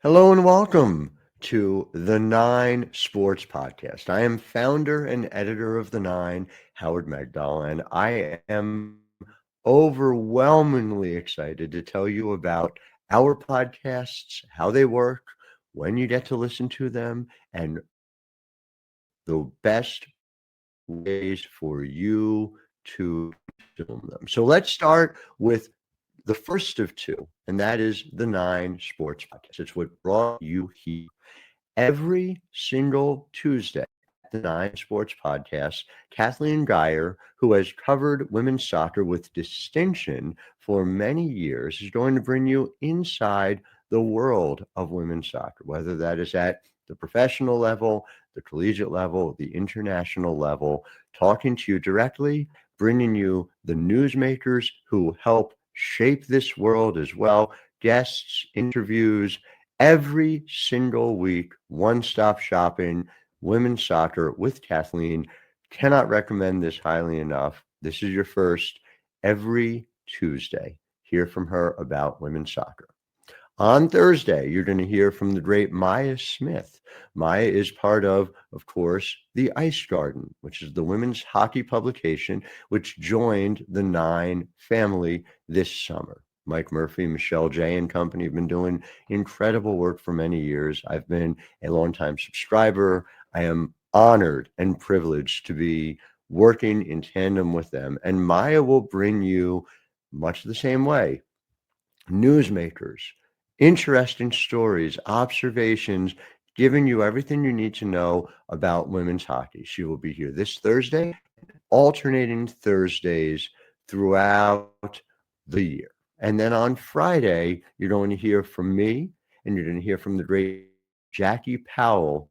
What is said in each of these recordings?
Hello and welcome to the Nine Sports Podcast. I am founder and editor of the Nine, Howard Megdal, and I am overwhelmingly excited to tell you about our podcasts, how they work, when you get to listen to them, and the best ways for you to consume them. So let's start with the first of two, and that is the Nine Sports Podcast. It's what brought you here. Every single Tuesday, the Nine Sports Podcast, Kathleen Gier, who has covered women's soccer with distinction for many years, is going to bring you inside the world of women's soccer, whether that is at the professional level, the collegiate level, the international level, talking to you directly, bringing you the newsmakers who help shape this world as well, guests, interviews, every single week, one-stop shopping, women's soccer with Kathleen. Cannot recommend this highly enough. This is your first every Tuesday. Hear from her about women's soccer. On Thursday, you're going to hear from the great Maya Smith. Maya is part of course, the Ice Garden, which is the women's hockey publication, which joined the Nine family this summer. Mike Murphy, Michelle J. and company have been doing incredible work for many years. I've been a longtime subscriber. I am honored and privileged to be working in tandem with them. And Maya will bring you, much the same way, newsmakers, interesting stories, observations, giving you everything you need to know about women's hockey. She will be here this Thursday, alternating Thursdays throughout the year. And then on Friday, you're going to hear from me and you're going to hear from the great Jackie Powell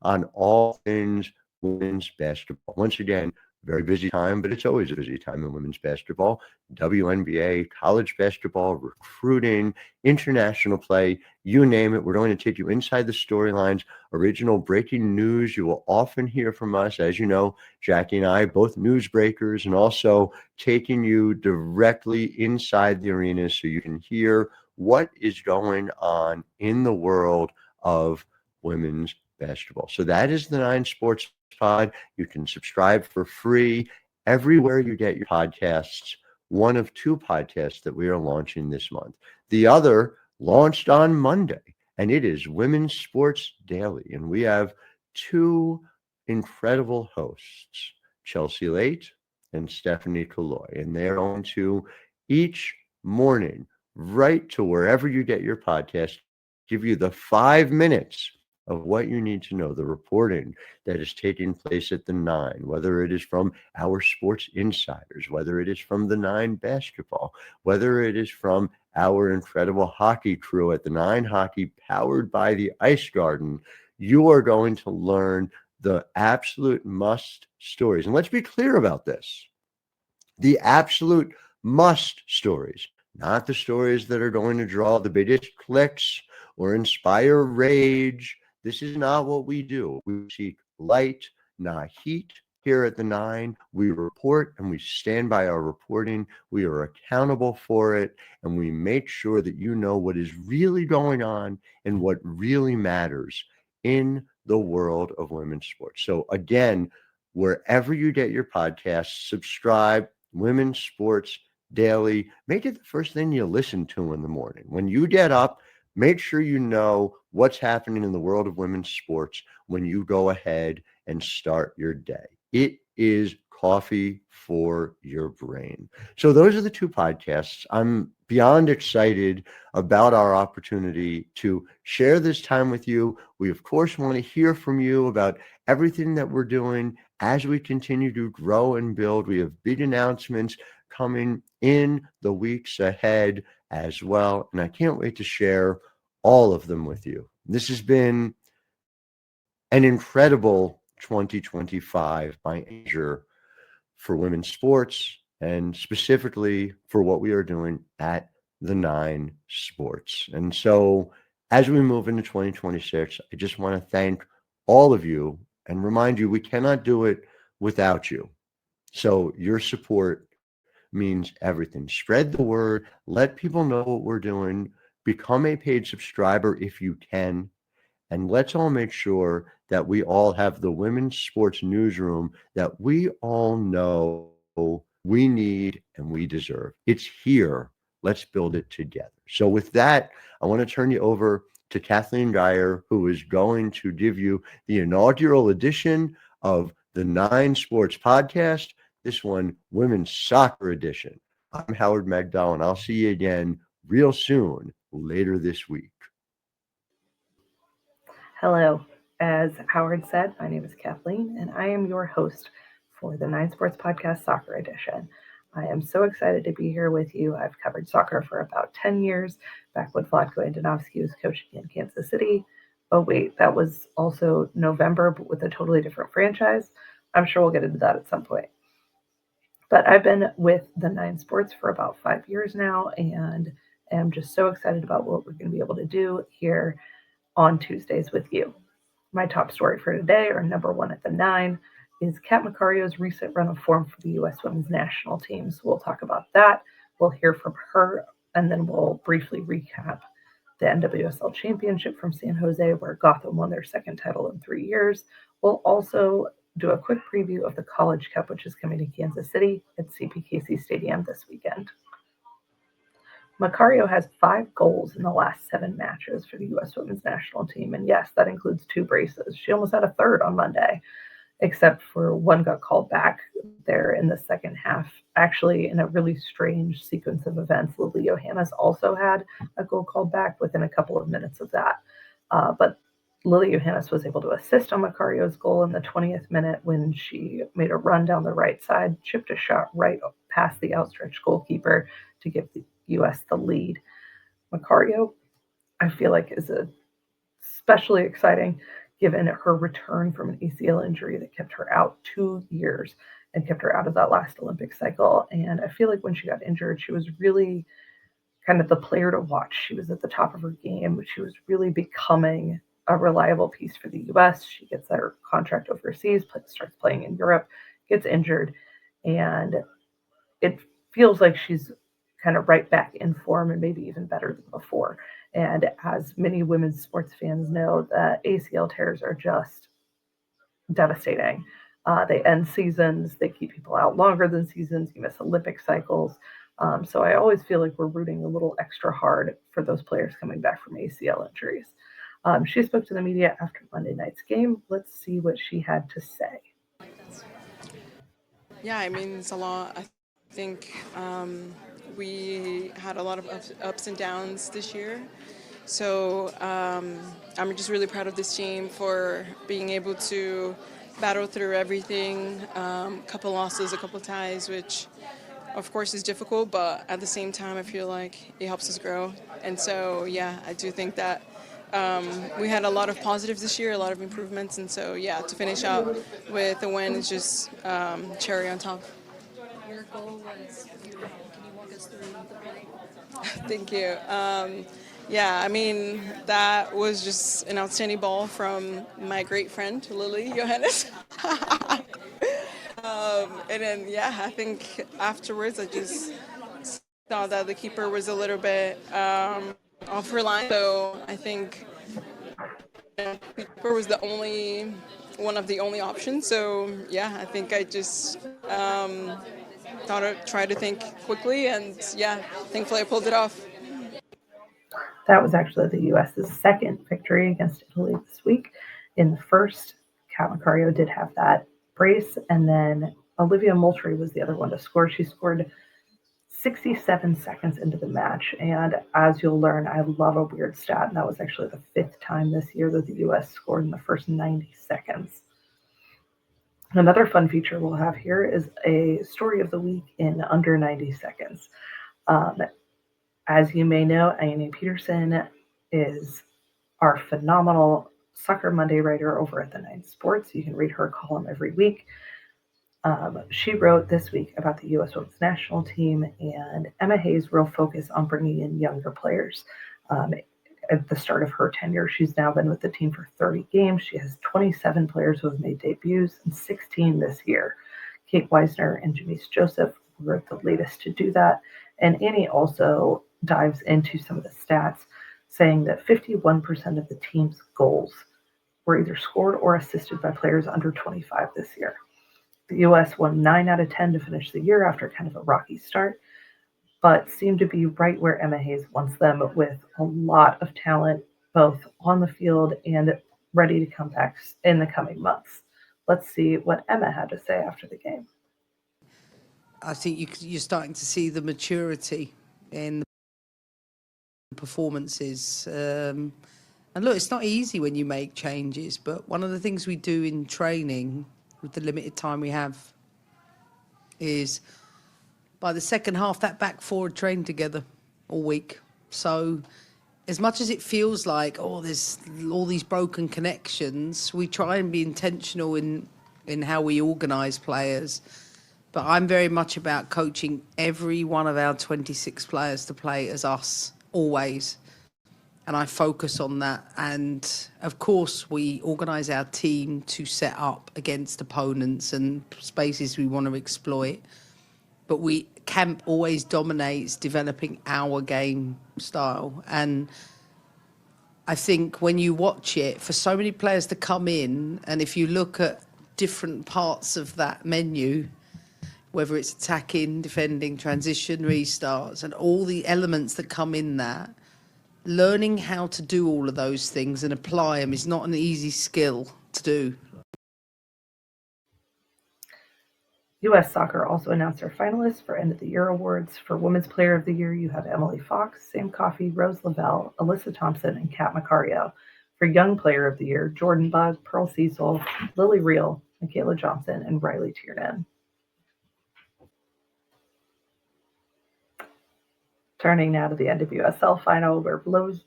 on all things women's basketball. Once again, very busy time, but it's always a busy time in women's basketball. WNBA, college basketball, recruiting, international play, you name it. We're going to take you inside the storylines, original breaking news. You will often hear from us. As you know, Jackie and I, both news breakers, and also taking you directly inside the arena so you can hear what is going on in the world of women's basketball. So that is the Nine Sports Pod. You can subscribe for free everywhere you get your podcasts. One of two podcasts that we are launching this month. The other launched on Monday, and it is Women's Sports Daily. And we have two incredible hosts, Chelsea Late and Stephanie Kaloy. And they're going to each morning, right to wherever you get your podcast, give you the 5 minutes of what you need to know, the reporting that is taking place at the Nine, whether it is from our sports insiders, whether it is from the Nine basketball, whether it is from our incredible hockey crew at the Nine Hockey powered by the Ice Garden. You are going to learn the absolute must stories. And let's be clear about this. The absolute must stories, not the stories that are going to draw the biggest clicks or inspire rage. This is not what we do. We seek light, not heat. Here at the Nine, we report and we stand by our reporting. We are accountable for it, and we make sure that you know what is really going on and what really matters in the world of women's sports. So again, wherever you get your podcasts, subscribe. Women's Sports Daily. Make it the first thing you listen to in the morning. When you get up, make sure you know what's happening in the world of women's sports when you go ahead and start your day. It is coffee for your brain. So those are the two podcasts. I'm beyond excited about our opportunity to share this time with you. We, of course, want to hear from you about everything that we're doing as we continue to grow and build. We have big announcements coming in the weeks ahead as well, and I can't wait to share all of them with you. This has been an incredible 2025 by Azure for women's sports, and specifically for what we are doing at the Nine Sports. And so as we move into 2026, I just want to thank all of you and remind you we cannot do it without you. So your support means everything. Spread the word. Let people know what we're doing. become a paid subscriber if you can. And let's all make sure that we all have the women's sports newsroom that we all know we need and we deserve. It's here. Let's build it together. So with that, I want to turn you over to Kathleen Gier, who is going to give you the inaugural edition of the Nine Sports Podcast, this one, Women's Soccer Edition. I'm Howard Megdal, and I'll see you again real soon, later this week. Hello. As Howard said, my name is Kathleen, and I am your host for the Nine Sports Podcast Soccer Edition. I am so excited to be here with you. I've covered soccer for about 10 years, back when Vlatko Andonovski was coaching in Kansas City. Oh, wait, that was also November, but with a totally different franchise. I'm sure we'll get into that at some point. But I've been with the Nine Sports for about 5 years now, and am just so excited about what we're going to be able to do here on Tuesdays with you. My top story for today, or number one at the 9, is Kat Macario's recent run of form for the U.S. Women's National Team. So we'll talk about that. We'll hear from her, and then we'll briefly recap the NWSL Championship from San Jose, where Gotham won their second title in 3 years. We'll also do a quick preview of the College Cup, which is coming to Kansas City at CPKC Stadium this weekend. Macario has 5 goals in the last 7 matches for the U.S. Women's National Team. And yes, that includes 2 braces. She almost had a third on Monday, except for one got called back there in the second half. Actually, in a really strange sequence of events, Lily Johannes also had a goal called back within a couple of minutes of that. But Lily Johannes was able to assist on Macario's goal in the 20th minute when she made a run down the right side, chipped a shot right past the outstretched goalkeeper to give the U.S. the lead. Macario, I feel like, is especially exciting given her return from an ACL injury that kept her out 2 years and kept her out of that last Olympic cycle. And I feel like when she got injured, she was really kind of the player to watch. She was at the top of her game. She was really becoming a reliable piece for the U.S. She gets her contract overseas, starts playing in Europe, gets injured, and it feels like she's kind of right back in form and maybe even better than before. And as many women's sports fans know, the ACL tears are just devastating. They end seasons, they keep people out longer than seasons, you miss Olympic cycles. So I always feel like we're rooting a little extra hard for those players coming back from ACL injuries. She spoke to the media after Monday night's game. Let's see what she had to say. Yeah, I mean, it's a lot. I think we had a lot of ups and downs this year. So I'm just really proud of this team for being able to battle through everything. A couple losses, a couple ties, which of course is difficult, but at the same time I feel like it helps us grow. And so, yeah, I do think that we had a lot of positives this year, a lot of improvements. And so, yeah, to finish out with a win is just cherry on top. Your goal was, can you walk us through the play? Thank you. Yeah, I mean, that was just an outstanding ball from my great friend, Lily Johannes. And then, yeah, I think afterwards I just saw that the keeper was a little bit off her line. So I think the keeper was one of the only options. So, yeah, I think I just tried to think quickly, and, yeah, thankfully I pulled it off. That was actually the U.S.'s second victory against Italy this week. In the first, Kat Macario did have that brace, and then Olivia Moultrie was the other one to score. She scored 67 seconds into the match, and as you'll learn, I love a weird stat, and that was actually the 5th time this year that the U.S. scored in the first 90 seconds. Another fun feature we'll have here is a story of the week in under 90 seconds. As you may know, Amy Peterson is our phenomenal Soccer Monday writer over at the Nine Sports. You can read her column every week. She wrote this week about the U.S. Women's National Team and Emma Hayes' real focus on bringing in younger players. At the start of her tenure, she's now been with the team for 30 games. She has 27 players who have made debuts and 16 this year. Kate Weisner and Janice Joseph were the latest to do that. And Annie also dives into some of the stats. saying that 51% of the team's goals were either scored or assisted by players under 25 this year. The U.S. won 9 out of 10 to finish the year after kind of a rocky start, but seemed to be right where Emma Hayes wants them, with a lot of talent both on the field and ready to come back in the coming months. Let's see what Emma had to say after the game. I think you're starting to see the maturity in the performances. And look, it's not easy when you make changes, but one of the things we do in training with the limited time we have is by the second half, that back four trained together all week. So as much as it feels like, oh, there's all these broken connections, we try and be intentional in how we organise players. But I'm very much about coaching every one of our 26 players to play as us, always. And I focus on that. And of course, we organise our team to set up against opponents and spaces we want to exploit. But camp always dominates developing our game style. And I think when you watch it, for so many players to come in, and if you look at different parts of that menu, whether it's attacking, defending, transition, restarts, and all the elements that come in that, learning how to do all of those things and apply them is not an easy skill to do. U.S. Soccer also announced their finalists for End of the Year awards. For Women's Player of the Year, you have Emily Fox, Sam Coffey, Rose Lavelle, Alyssa Thompson, and Kat Macario. For Young Player of the Year, Jordan Bug, Pearl Cecil, Lily Reel, Michaela Johnson, and Riley Tiernan. Turning now to the NWSL final, where Rose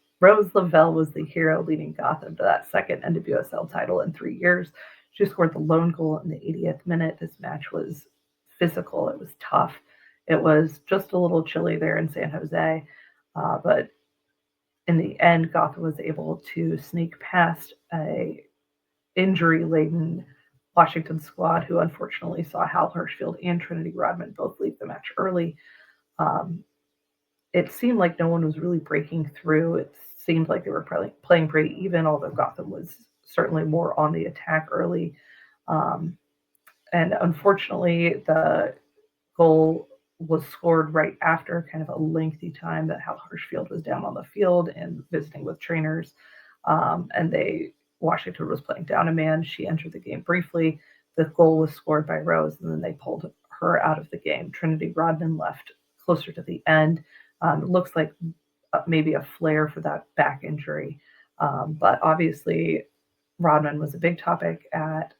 Lavelle was the hero, leading Gotham to that second NWSL title in 3 years. She scored the lone goal in the 80th minute. This match was physical. It was tough. It was just a little chilly there in San Jose. But in the end, Gotham was able to sneak past a injury-laden Washington squad, who unfortunately saw Hal Hirschfield and Trinity Rodman both leave the match early. It seemed like no one was really breaking through. It seemed like they were playing pretty even, although Gotham was certainly more on the attack early. And unfortunately, the goal was scored right after kind of a lengthy time that Hal Hirschfield was down on the field and visiting with trainers. And Washington was playing down a man. She entered the game briefly. The goal was scored by Rose, and then they pulled her out of the game. Trinity Rodman left closer to the end. It looks like maybe a flare for that back injury. But obviously, Rodman was a big topic at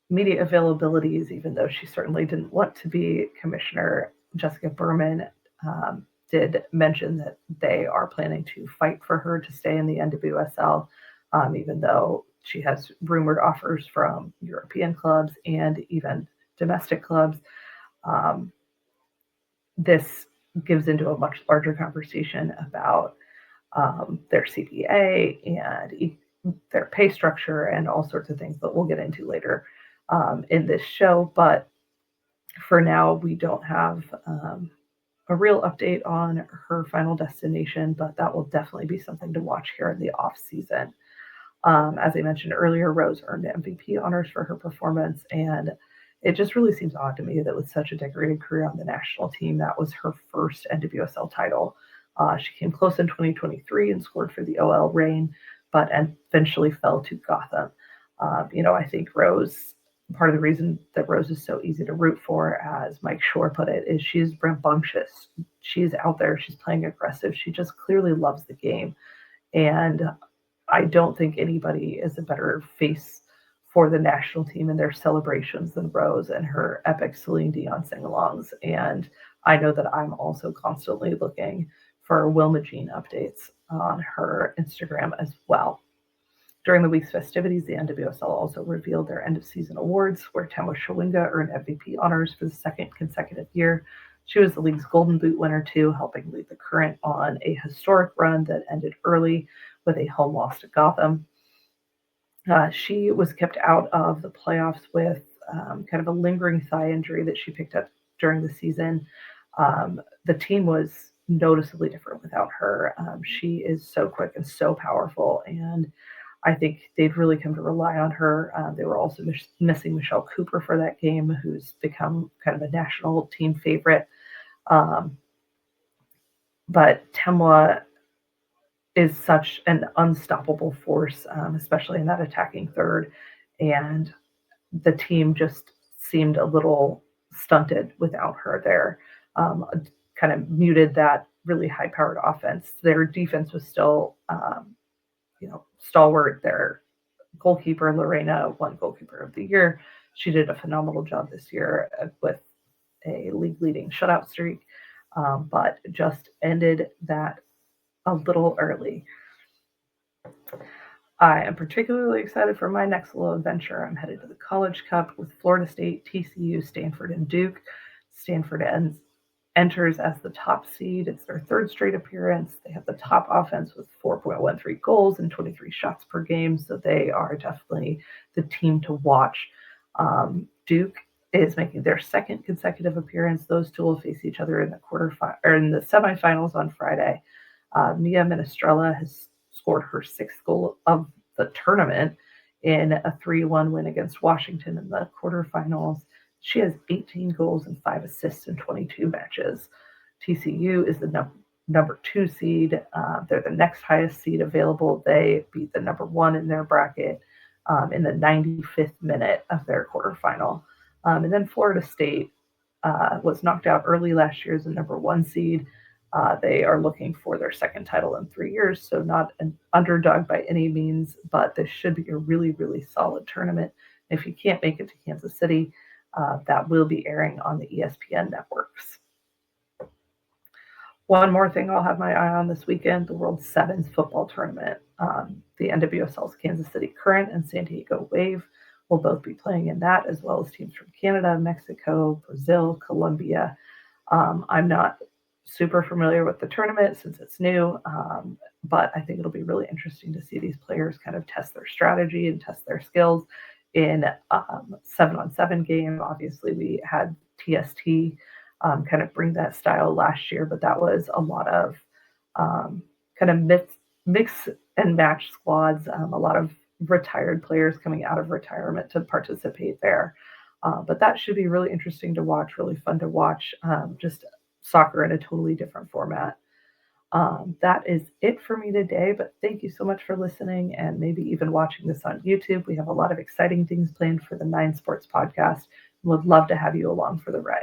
media availabilities, even though she certainly didn't want to be commissioner. Jessica Berman did mention that they are planning to fight for her to stay in the NWSL, even though she has rumored offers from European clubs and even domestic clubs. This gives into a much larger conversation about their CBA and their pay structure and all sorts of things that we'll get into later in this show. But for now, we don't have a real update on her final destination, but that will definitely be something to watch here in the off season. As I mentioned earlier, Rose earned MVP honors for her performance, and it just really seems odd to me that with such a decorated career on the national team, that was her first NWSL title. She came close in 2023 and scored for the OL Reign, but eventually fell to Gotham. I think part of the reason that Rose is so easy to root for, as Mike Shore put it, is she's rambunctious. She's out there. She's playing aggressive. She just clearly loves the game. And I don't think anybody is a better face for the national team and their celebrations than Rose and her epic Celine Dion sing-alongs. And I know that I'm also constantly looking for Wilma Jean updates on her Instagram as well. During the week's festivities, the NWSL also revealed their end-of-season awards, where Temo Shawinga earned MVP honors for the second consecutive year. She was the league's Golden Boot winner, too, helping lead the Current on a historic run that ended early with a home loss to Gotham. She was kept out of the playoffs with kind of a lingering thigh injury that she picked up during the season. The team was noticeably different without her. She is so quick and so powerful, and I think they've really come to rely on her. They were also missing Michelle Cooper for that game, who's become kind of a national team favorite. But Tencza is such an unstoppable force, especially in that attacking third. And the team just seemed a little stunted without her there. Kind of muted that really high-powered offense. Their defense was still, stalwart. Their goalkeeper, Lorena, won Goalkeeper of the Year. She did a phenomenal job this year with a league-leading shutout streak, but just ended that a little early. I am particularly excited for my next little adventure. I'm headed to the College Cup with Florida State, TCU, Stanford, and Duke. Stanford enters as the top seed. It's their third straight appearance. They have the top offense with 4.13 goals and 23 shots per game, so they are definitely the team to watch. Duke is making their second consecutive appearance. Those two will face each other in the semifinals on Friday. Mia Minestrella has scored her sixth goal of the tournament in a 3-1 win against Washington in the quarterfinals. She has 18 goals and 5 assists in 22 matches. TCU is the number 2 seed. They're the next highest seed available. They beat the number 1 in their bracket in the 95th minute of their quarterfinal. And then Florida State was knocked out early last year as the number 1 seed. They are looking for their second title in 3 years, so not an underdog by any means, but this should be a really, really solid tournament. If you can't make it to Kansas City, that will be airing on the ESPN networks. One more thing I'll have my eye on this weekend, the World Sevens football tournament. The NWSL's Kansas City Current and San Diego Wave will both be playing in that, as well as teams from Canada, Mexico, Brazil, Colombia. I'm not super familiar with the tournament since it's new, but I think it'll be really interesting to see these players kind of test their strategy and test their skills in 7-on-7 game. Obviously, we had TST kind of bring that style last year, but that was a lot of kind of mix and match squads, a lot of retired players coming out of retirement to participate there. But that should be really interesting to watch, really fun to watch, just soccer in a totally different format. That is it for me today, but thank you so much for listening and maybe even watching this on YouTube. We have a lot of exciting things planned for the 9 Sports podcast and would love to have you along for the ride.